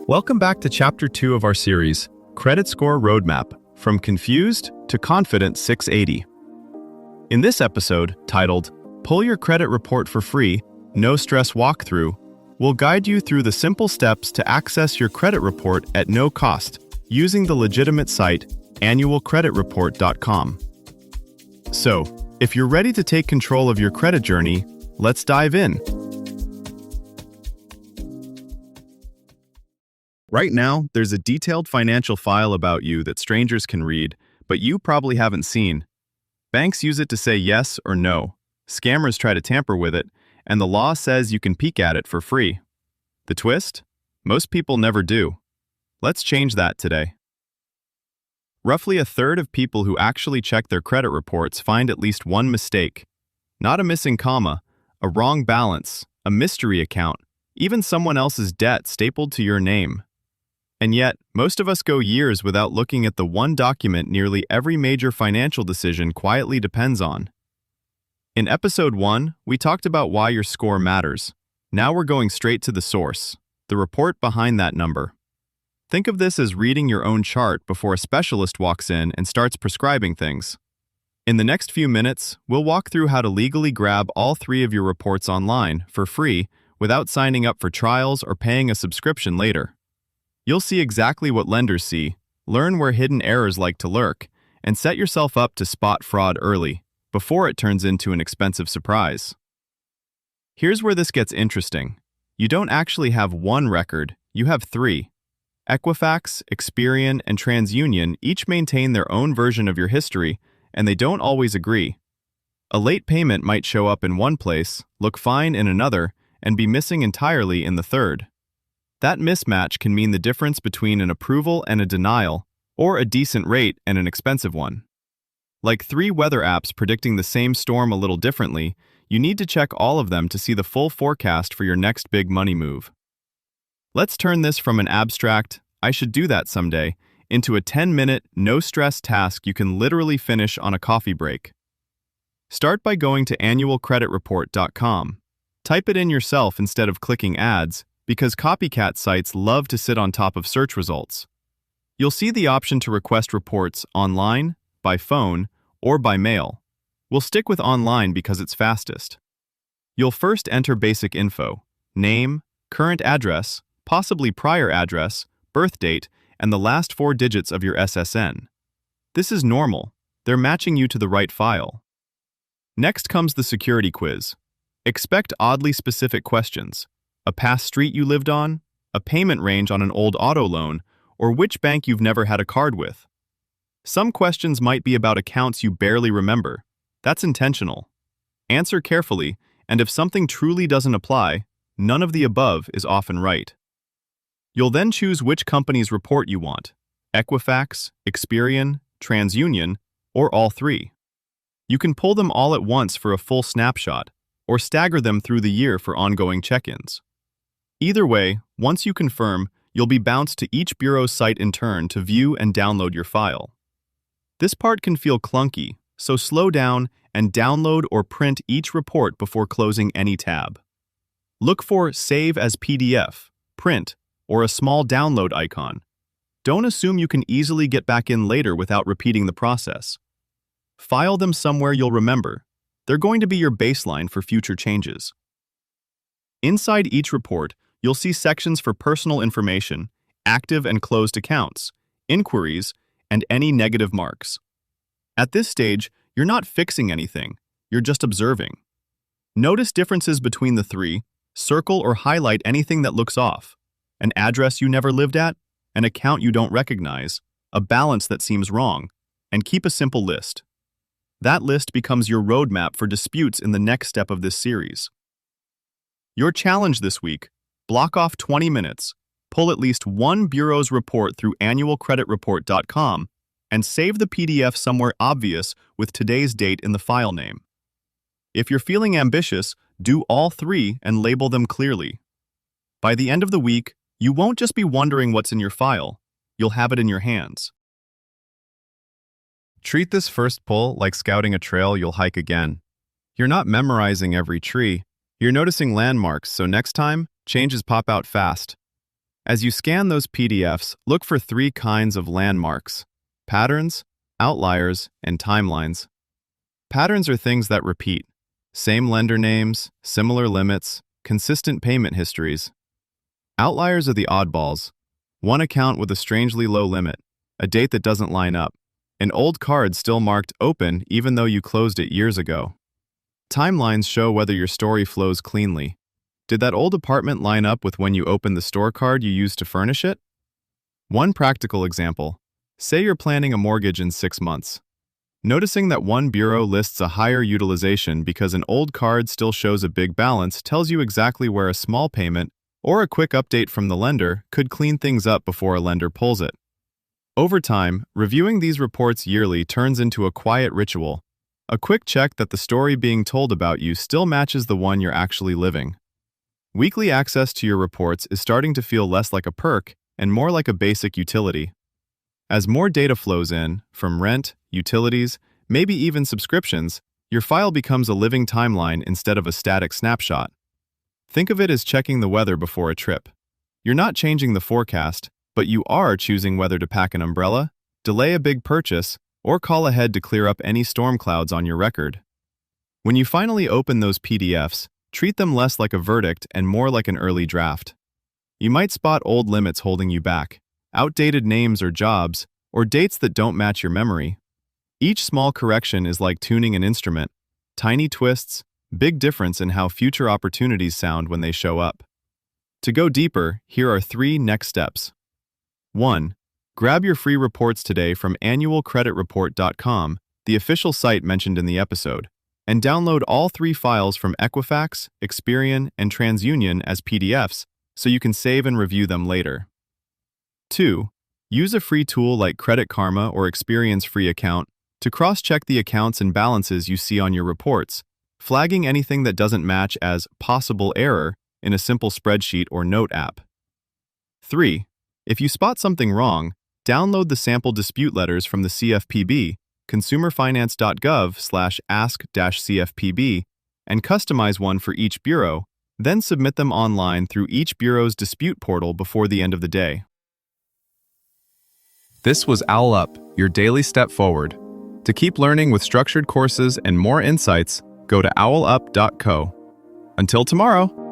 Welcome back to Chapter 2 of our series, Credit Score Roadmap, From Confused to Confident 680. In this episode, titled, Pull Your Credit Report for Free, No Stress Walkthrough, we'll guide you through the simple steps to access your credit report at no cost, using the legitimate site, annualcreditreport.com. So, if you're ready to take control of your credit journey, let's dive in. Right now, there's a detailed financial file about you that strangers can read, but you probably haven't seen. Banks use it to say yes or no. Scammers try to tamper with it, and the law says you can peek at it for free. The twist? Most people never do. Let's change that today. Roughly a third of people who actually check their credit reports find at least one mistake. Not a missing comma, a wrong balance, a mystery account, even someone else's debt stapled to your name. And yet, most of us go years without looking at the one document nearly every major financial decision quietly depends on. In Episode 1, we talked about why your score matters. Now we're going straight to the source, the report behind that number. Think of this as reading your own chart before a specialist walks in and starts prescribing things. In the next few minutes, we'll walk through how to legally grab all three of your reports online for free without signing up for trials or paying a subscription later. You'll see exactly what lenders see, learn where hidden errors like to lurk, and set yourself up to spot fraud early, before it turns into an expensive surprise. Here's where this gets interesting. You don't actually have one record, you have three. Equifax, Experian, and TransUnion each maintain their own version of your history, and they don't always agree. A late payment might show up in one place, look fine in another, and be missing entirely in the third. That mismatch can mean the difference between an approval and a denial, or a decent rate and an expensive one. Like three weather apps predicting the same storm a little differently, you need to check all of them to see the full forecast for your next big money move. Let's turn this from an abstract, I should do that someday, into a 10-minute, no-stress task you can literally finish on a coffee break. Start by going to annualcreditreport.com. Type it in yourself instead of clicking ads, because copycat sites love to sit on top of search results. You'll see the option to request reports online, by phone, or by mail. We'll stick with online because it's fastest. You'll first enter basic info, name, current address, possibly prior address, birth date, and the last 4 digits of your SSN. This is normal. They're matching you to the right file. Next comes the security quiz. Expect oddly specific questions. A past street you lived on, a payment range on an old auto loan, or which bank you've never had a card with. Some questions might be about accounts you barely remember. That's intentional. Answer carefully, and if something truly doesn't apply, none of the above is often right. You'll then choose which company's report you want: Equifax, Experian, TransUnion, or all three. You can pull them all at once for a full snapshot, or stagger them through the year for ongoing check-ins. Either way, once you confirm, you'll be bounced to each bureau's site in turn to view and download your file. This part can feel clunky, so slow down and download or print each report before closing any tab. Look for Save as PDF, Print, or a small download icon. Don't assume you can easily get back in later without repeating the process. File them somewhere you'll remember. They're going to be your baseline for future changes. Inside each report, you'll see sections for personal information, active and closed accounts, inquiries, and any negative marks. At this stage, you're not fixing anything, you're just observing. Notice differences between the three, circle or highlight anything that looks off: an address you never lived at, an account you don't recognize, a balance that seems wrong, and keep a simple list. That list becomes your roadmap for disputes in the next step of this series. Your challenge this week: block off 20 minutes, pull at least one bureau's report through annualcreditreport.com, and save the PDF somewhere obvious with today's date in the file name. If you're feeling ambitious, do all three and label them clearly. By the end of the week, you won't just be wondering what's in your file, you'll have it in your hands. Treat this first pull like scouting a trail you'll hike again. You're not memorizing every tree, you're noticing landmarks, so next time, changes pop out fast. As you scan those PDFs, look for three kinds of landmarks: patterns, outliers, and timelines. Patterns are things that repeat: same lender names, similar limits, consistent payment histories. Outliers are the oddballs: one account with a strangely low limit, a date that doesn't line up, an old card still marked open even though you closed it years ago. Timelines show whether your story flows cleanly. Did that old apartment line up with when you opened the store card you used to furnish it? One practical example: say you're planning a mortgage in 6 months. Noticing that one bureau lists a higher utilization because an old card still shows a big balance tells you exactly where a small payment or a quick update from the lender could clean things up before a lender pulls it. Over time, reviewing these reports yearly turns into a quiet ritual, a quick check that the story being told about you still matches the one you're actually living. Weekly access to your reports is starting to feel less like a perk and more like a basic utility. As more data flows in, from rent, utilities, maybe even subscriptions, your file becomes a living timeline instead of a static snapshot. Think of it as checking the weather before a trip. You're not changing the forecast, but you are choosing whether to pack an umbrella, delay a big purchase, or call ahead to clear up any storm clouds on your record. When you finally open those PDFs, treat them less like a verdict and more like an early draft. You might spot old limits holding you back, outdated names or jobs, or dates that don't match your memory. Each small correction is like tuning an instrument: tiny twists, big difference in how future opportunities sound when they show up. To go deeper, here are 3 next steps. 1. Grab your free reports today from annualcreditreport.com, the official site mentioned in the episode, and download all 3 files from Equifax, Experian, and TransUnion as PDFs so you can save and review them later. 2. Use a free tool like Credit Karma or Experian's free account to cross-check the accounts and balances you see on your reports, flagging anything that doesn't match as possible error in a simple spreadsheet or note app. 3. If you spot something wrong, download the sample dispute letters from the CFPB, consumerfinance.gov/ask-CFPB, and customize one for each bureau, then submit them online through each bureau's dispute portal before the end of the day. This was Owl Up, your daily step forward. To keep learning with structured courses and more insights, go to owlup.co. Until tomorrow!